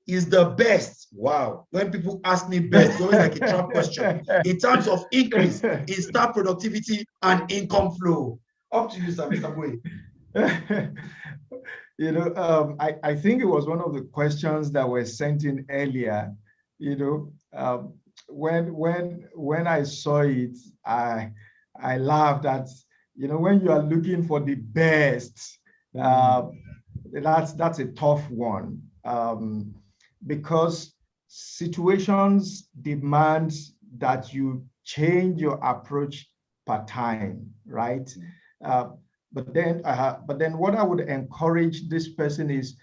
[SPEAKER 2] is the best? Wow. When people ask me best, it's always like a trap question. In terms of increase in staff productivity and income flow. Up to you, sir, Mr. Boye.
[SPEAKER 1] I think it was one of the questions that were sent in earlier. When I saw it, I laughed at, when you are looking for the best, that's a tough one, because situations demand that you change your approach per time, right? But then what I would encourage this person is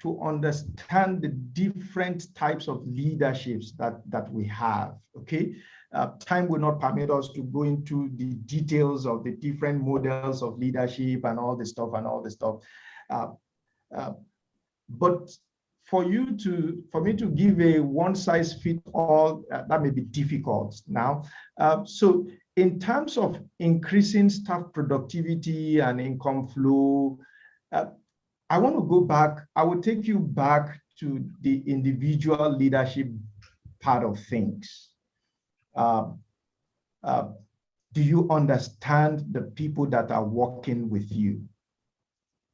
[SPEAKER 1] to understand the different types of leaderships that we have, okay? Time will not permit us to go into the details of the different models of leadership and all this stuff. But for me to give a one-size-fits-all, that may be difficult now. So in terms of increasing staff productivity and income flow, I want to go back. I will take you back to the individual leadership part of things. Do you understand the people that are working with you?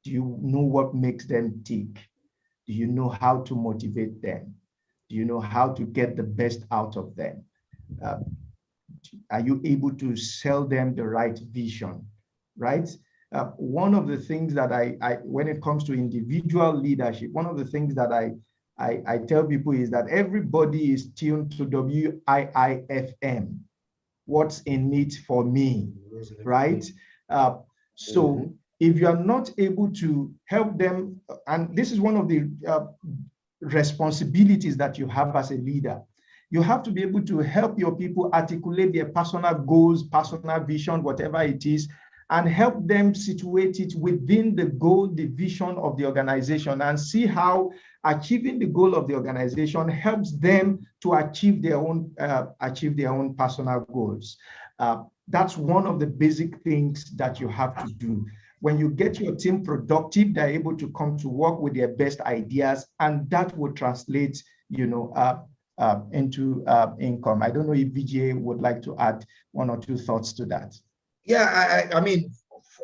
[SPEAKER 1] Do you know what makes them tick? Do you know how to motivate them? Do you know how to get the best out of them? Are you able to sell them the right vision, right? One of the things that when it comes to individual leadership, one of the things that I tell people is that everybody is tuned to WIIFM. What's in it for me, right? So if you are not able to help them, and this is one of the responsibilities that you have as a leader, you have to be able to help your people articulate their personal goals, personal vision, whatever it is, and help them situate it within the goal, the vision of the organization, and see how achieving the goal of the organization helps them to achieve their own personal goals. That's one of the basic things that you have to do. When you get your team productive, they're able to come to work with their best ideas, and that will translate, into income. I don't know if VJ would like to add one or two thoughts to that.
[SPEAKER 2] Yeah, I mean,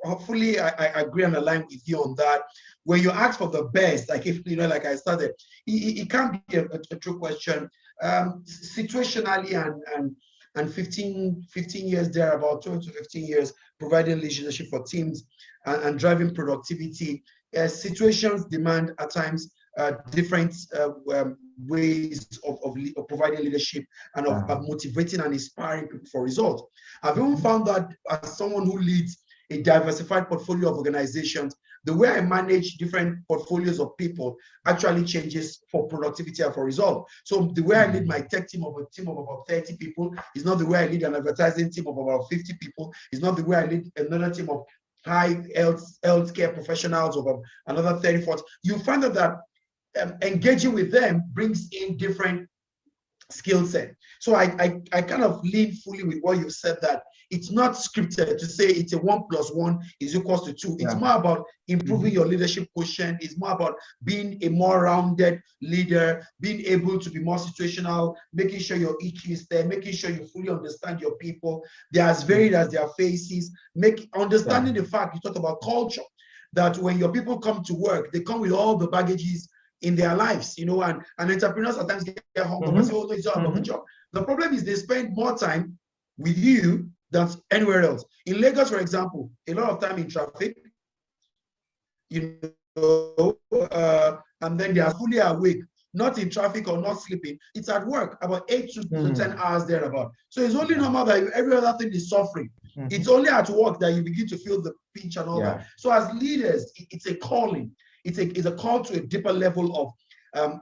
[SPEAKER 2] hopefully I agree and align with you on that. When you ask for the best, like if like I started, it can't be a true question. Situationally and 15 years there, about 12 to 15 years, providing leadership for teams and driving productivity. Situations demand at times different ways of providing leadership and of motivating and inspiring people for results. I've even found that as someone who leads a diversified portfolio of organizations, the way I manage different portfolios of people actually changes for productivity and for result. So the way I lead my tech team of about 30 people is not the way I lead an advertising team of about 50 people. It's not the way I lead another team of high healthcare professionals of another 30, 40. You find that engaging with them brings in different skill set. So I kind of lean fully with what you said, that it's not scripted to say it's a 1 + 1 is equals to 2. It's more about improving your leadership quotient. It's more about being a more rounded leader, being able to be more situational, making sure your EQ is there, making sure you fully understand your people. They're as varied as their faces. Understanding the fact, you talk about culture, that when your people come to work, they come with all the baggages in their lives, and entrepreneurs at times get hung up and say, oh, no, it's all about the job. The problem is they spend more time with you than anywhere else. In Lagos, for example, a lot of time in traffic, and then they are fully awake, not in traffic or not sleeping. It's at work, about 8 to 10 hours thereabout. So it's only normal that every other thing is suffering. It's only at work that you begin to feel the pinch and all that. So as leaders, it's a calling. It's a call to a deeper level of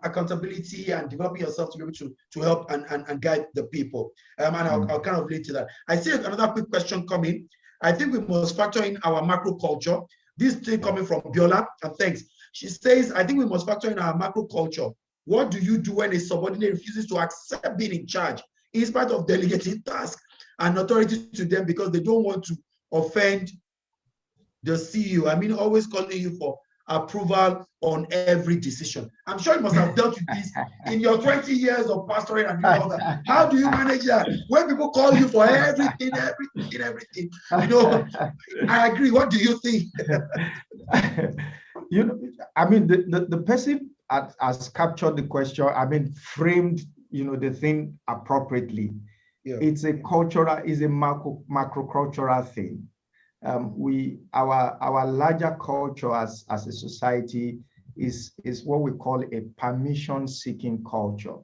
[SPEAKER 2] accountability and developing yourself to be able to help and guide the people. And I'll kind of lead to that. I see another quick question coming. I think we must factor in our macro culture. This thing coming from Biola, and thanks. She says, I think we must factor in our macro culture. What do you do when a subordinate refuses to accept being in charge in spite of delegating tasks and authority to them because they don't want to offend the CEO? I mean, always calling you for approval on every decision. I'm sure you must have dealt with this in your 20 years of pastoring and all that. How do you manage that when people call you for everything? I agree. What do you think?
[SPEAKER 1] I mean, the person has captured the question. I mean, framed, the thing appropriately. It's a cultural, it's a macro cultural thing. Our larger culture as a society is what we call a permission-seeking culture,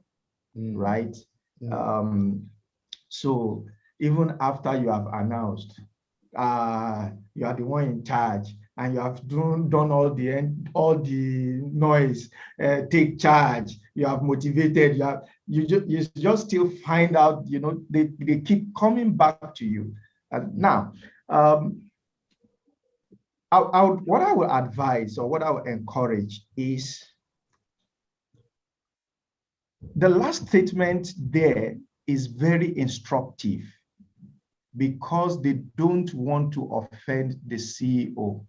[SPEAKER 1] right? So even after you have announced, you are the one in charge, and you have done all the noise, take charge, you have motivated, you just still find out, they keep coming back to you. Now, what I would advise, or what I would encourage, is the last statement there is very instructive, because they don't want to offend the CEO.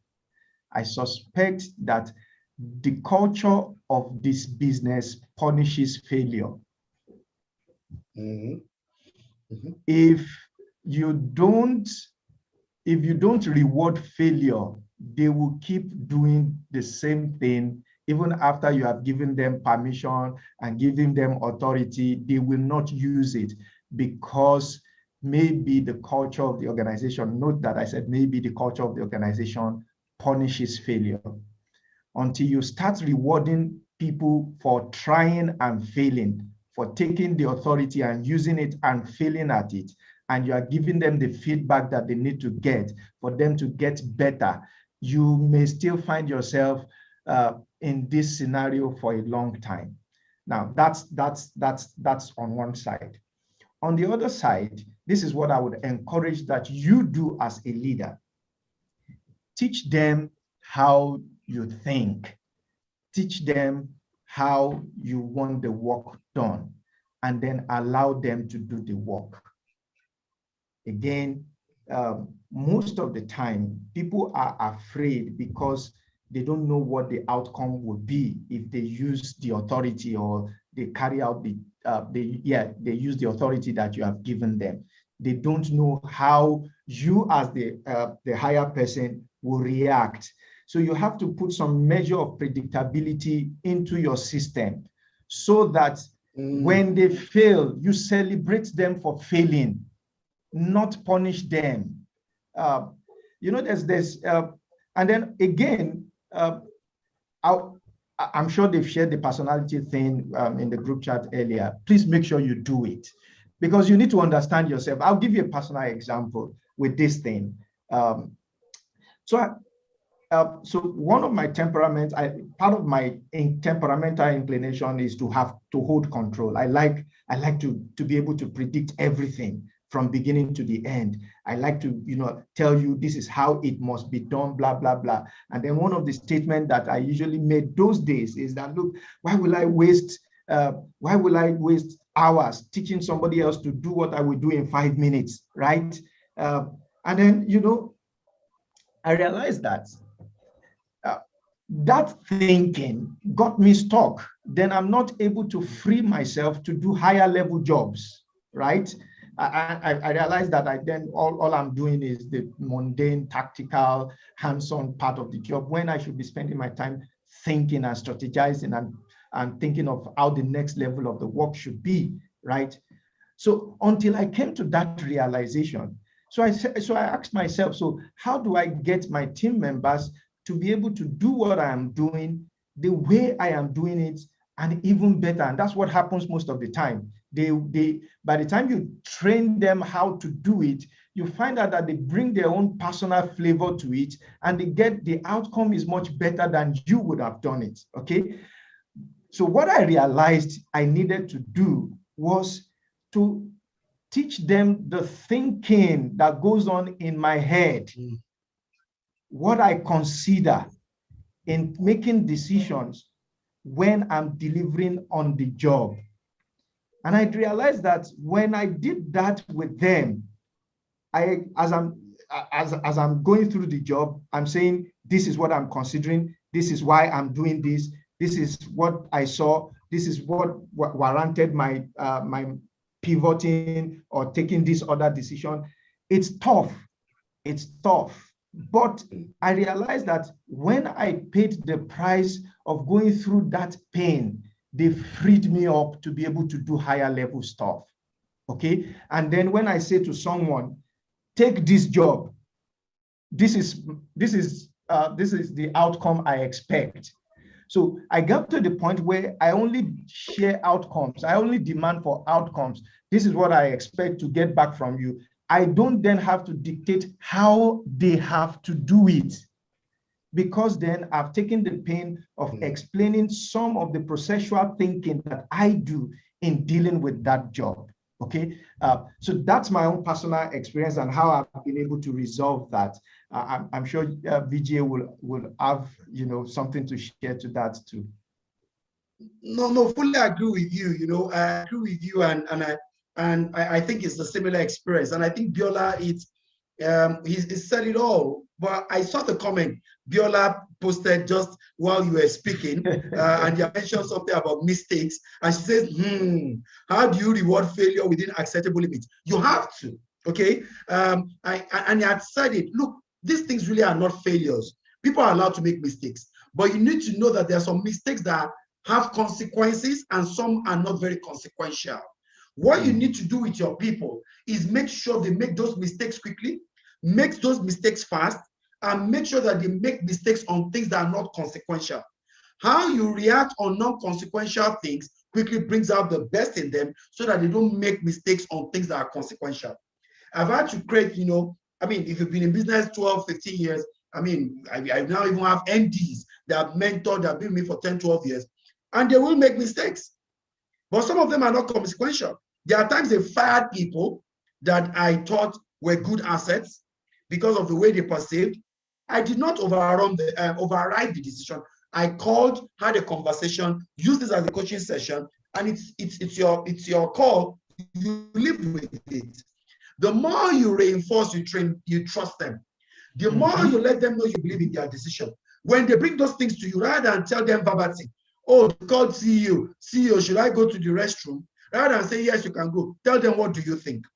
[SPEAKER 1] I suspect that the culture of this business punishes failure. If you don't reward failure, they will keep doing the same thing. Even after you have given them permission and given them authority, they will not use it, because maybe the culture of the organization, note that I said maybe the culture of the organization punishes failure. Until you start rewarding people for trying and failing, for taking the authority and using it and failing at it, and you are giving them the feedback that they need to get for them to get better, you may still find yourself in this scenario for a long time. Now, that's on one side. On the other side, this is what I would encourage that you do as a leader. Teach them how you think. Teach them how you want the work done, and then allow them to do the work. Again, most of the time, people are afraid because they don't know what the outcome would be if they use the authority, or they carry out they use the authority that you have given them. They don't know how you, as the higher person, will react. So you have to put some measure of predictability into your system, so that when they fail, you celebrate them for failing, not punish them. There's and then again, I'm sure they've shared the personality thing in the group chat earlier. Please make sure you do it, because you need to understand yourself. I'll give you a personal example with this thing. So one of my temperaments, part of my temperamental inclination is to hold control. I like to be able to predict everything from beginning to the end. I like to, tell you this is how it must be done, blah, blah, blah. And then one of the statements that I usually made those days is that, look, why will I waste hours teaching somebody else to do what I will do in 5 minutes, right? And then, I realized that that thinking got me stuck. Then I'm not able to free myself to do higher level jobs, right? I realized that all I'm doing is the mundane, tactical, hands-on part of the job, when I should be spending my time thinking and strategizing and thinking of how the next level of the work should be, right? So until I came to that realization, so I asked myself, so how do I get my team members to be able to do what I am doing the way I am doing it, and even better? And that's what happens most of the time. By the time you train them how to do it, you find out that they bring their own personal flavor to it, and the outcome is much better than you would have done it. Okay. So what I realized I needed to do was to teach them the thinking that goes on in my head, what I consider in making decisions when I'm delivering on the job. And I realized that when I did that with them, as I'm going through the job, I'm saying, this is what I'm considering, this is why I'm doing this, this is what I saw, this is what warranted my pivoting or taking this other decision. It's tough. But I realized that when I paid the price of going through that pain, they freed me up to be able to do higher level stuff. Okay. And then when I say to someone, take this job, this is the outcome I expect. So I got to the point where I only share outcomes. I only demand for outcomes. This is what I expect to get back from you. I don't then have to dictate how they have to do it, because then I've taken the pain of explaining some of the processual thinking that I do in dealing with that job. Okay, so that's my own personal experience and how I've been able to resolve that. I'm sure VJ will have something to share to that too.
[SPEAKER 2] No, fully agree with you. I agree with you, and I think it's a similar experience. And I think Biola, he said it all. But I saw the comment Biola posted just while you were speaking, and you mentioned something about mistakes. And she says, how do you reward failure within acceptable limits? You have to, okay? And you had said it. Look, these things really are not failures. People are allowed to make mistakes, but you need to know that there are some mistakes that have consequences and some are not very consequential. What you need to do with your people is make sure they make those mistakes quickly, make those mistakes fast, and make sure that they make mistakes on things that are not consequential. How you react on non-consequential things quickly brings out the best in them so that they don't make mistakes on things that are consequential. I've had to create, if you've been in business 12, 15 years, I now even have MDs that have mentored, that have been with me for 10, 12 years, and they will make mistakes. But some of them are not consequential. There are times they fired people that I thought were good assets because of the way they perceived. I did not override the decision. I called, had a conversation, used this as a coaching session, and it's your call. You live with it. The more you reinforce, you train, you trust them. The more you let them know you believe in their decision. When they bring those things to you, rather than tell them verbatim, oh, called CEO, should I go to the restroom? Rather than say, yes, you can go, tell them, what do you think?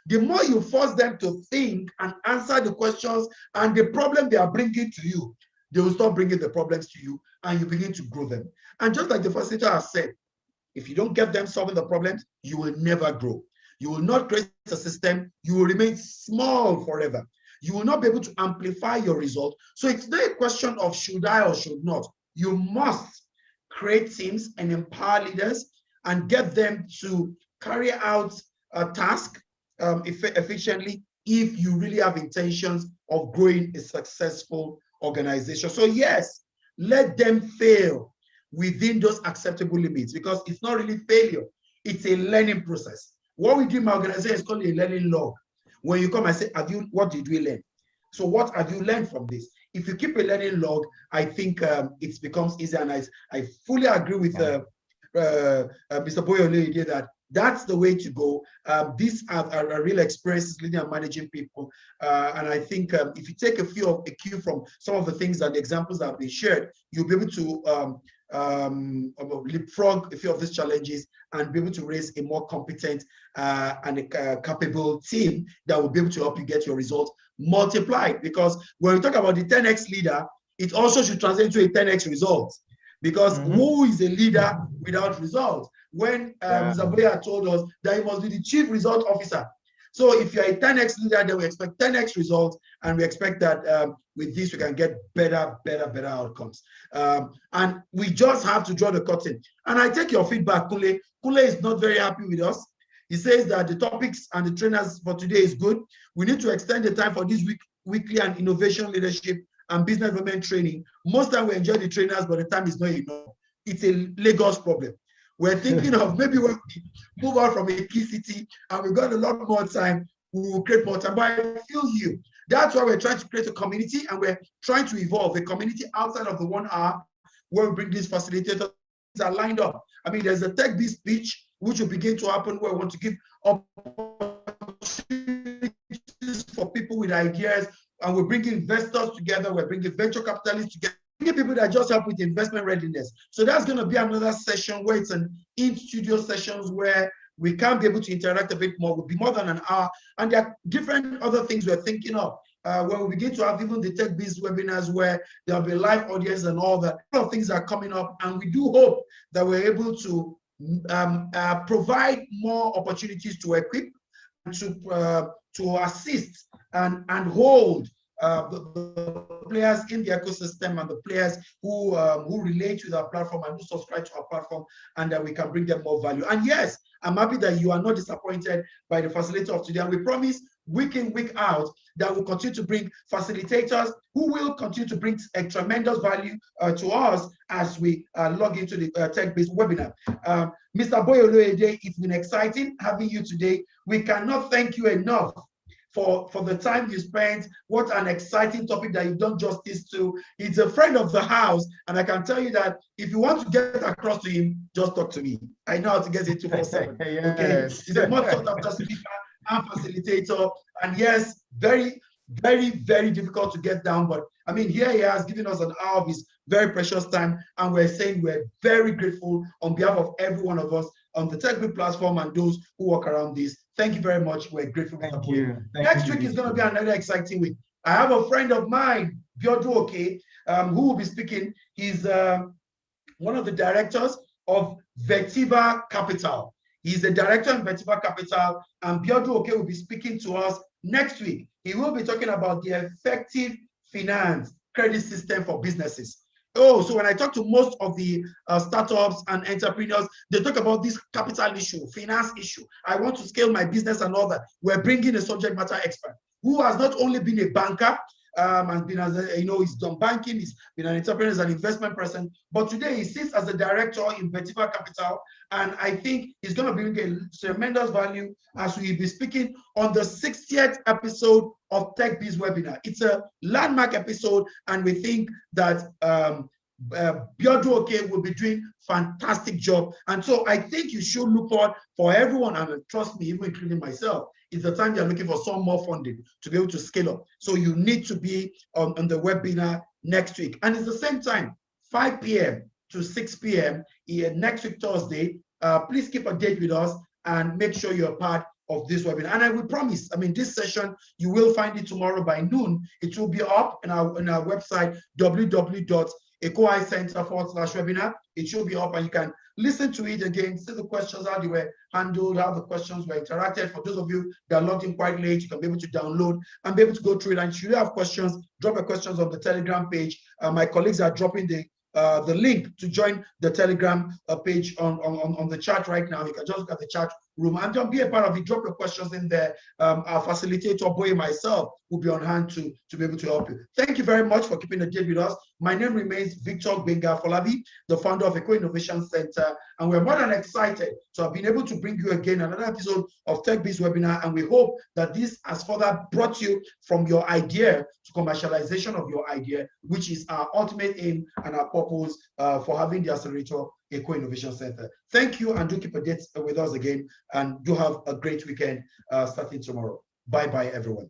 [SPEAKER 2] The more you force them to think and answer the questions and the problem they are bringing to you, they will stop bringing the problems to you and you begin to grow them. And just like the facilitator has said, if you don't get them solving the problems, you will never grow. You will not create a system. You will remain small forever. You will not be able to amplify your result. So it's not a question of should I or should not. You must create teams and empower leaders and get them to carry out a task efficiently if you really have intentions of growing a successful organization. So yes, let them fail within those acceptable limits, because it's not really failure, it's a learning process. What we do in my organization is called a learning log. When you come and say, what did we learn? So what have you learned from this? If you keep a learning log, I think it becomes easier. And I fully agree with Mr. Boye Oloyede that that's the way to go. These are real experiences leading and managing people. And I think if you take a cue from some of the things and the examples that have been shared, you'll be able to leapfrog a few of these challenges and be able to raise a more competent and a capable team that will be able to help you get your results multiplied. Because when we talk about the 10x leader, it also should translate into a 10x result. Because who is a leader without results? When Zaboya told us that he must be the chief result officer. So if you're a 10x leader, then we expect 10x results, and we expect that with this we can get better outcomes. And we just have to draw the curtain. And I take your feedback, Kule. Kule is not very happy with us. He says that the topics and the trainers for today is good. We need to extend the time for this weekly and innovation leadership and business development training. Most time we enjoy the trainers, but the time is not enough. It's a Lagos problem. We're thinking of maybe when we move out from a key city and we've got a lot more time, we will create more time. But I feel you. That's why we're trying to create a community, and we're trying to evolve a community outside of the 1 hour where we bring these facilitators that are lined up. I mean, there's a Techbiz speech which will begin to happen where we want to give opportunities for people with ideas, and we're bringing investors together, we're bringing venture capitalists together, people that just help with investment readiness. So that's going to be another session where it's an in-studio sessions where we can be able to interact a bit more. It will be more than an hour. And there are different other things we're thinking of. When we begin to have even the Techbiz webinars where there'll be live audience and all that. A lot of things are coming up, and we do hope that we're able to provide more opportunities to equip, and to assist and hold the players in the ecosystem and the players who relate with our platform and who subscribe to our platform, and that we can bring them more value. And yes, I'm happy that you are not disappointed by the facilitator of today. And we promise week in, week out, that we'll continue to bring facilitators who will continue to bring a tremendous value to us as we log into the Techbiz webinar. Mr. Boye Oloyede, it's been exciting having you today. We cannot thank you enough for the time you spent. What an exciting topic that you've done justice to. He's a friend of the house, and I can tell you that if you want to get across to him, just talk to me. I know how to get it 247.
[SPEAKER 1] Yes.
[SPEAKER 2] Okay, he's a much sought after speaker and facilitator, and yes, very, very, very difficult to get down. But I mean, here he has given us an hour of his very precious time, and we're saying we're very grateful on behalf of every one of us on the Techbiz platform and those who work around this. Thank you very much. We're grateful.
[SPEAKER 1] Thank you.
[SPEAKER 2] Next week is going to be another exciting week. I have a friend of mine, Boye Oloyede, who will be speaking. He's one of the directors of Vertiva Capital. He's the director in Vertiva Capital, and Boye Oloyede will be speaking to us next week. He will be talking about the effective finance credit system for businesses. Oh, so when I talk to most of the startups and entrepreneurs, they talk about this capital issue, finance issue. I want to scale my business and all that. We're bringing a subject matter expert who has not only been a banker, and been as a, he's done banking, he's been an entrepreneur, an investment person, but today he sits as a director in Vertiva Capital, and I think he's going to bring a tremendous value as we be speaking on the 60th episode of Techbiz webinar. It's a landmark episode, and we think that Boye Oloyede will be doing fantastic job, and so I think you should look forward for everyone, and trust me, even including myself. It's the time you're looking for some more funding to be able to scale up. So you need to be on the webinar next week. And it's the same time, 5 p.m. to 6 p.m. next week, Thursday. Please keep a date with us and make sure you're part of this webinar. And I will promise, this session, you will find it tomorrow by noon. It will be up on our website, www.ecoicenter.com/webinar. It should be up, and you can listen to it again, see the questions, how they were handled, how the questions were interacted. For those of you that are logged in quite late, you can be able to download and be able to go through it. And if you have questions, drop your questions on the Telegram page. My colleagues are dropping the link to join the Telegram page on the chat right now. You can just look at the chat room and don't be a part of it. Drop your questions in there. Our facilitator, Boye, myself, will be on hand to be able to help you. Thank you very much for keeping the date with us. My name remains Victor Benga Folabi, the founder of Eco Innovation Center, and we're more than excited to have been able to bring you again another episode of Techbiz webinar, and we hope that this has further brought you from your idea to commercialization of your idea, which is our ultimate aim and our purpose for having the accelerator Eco Innovation Center. Thank you, and do keep a date with us again, and do have a great weekend starting tomorrow. Bye-bye, everyone.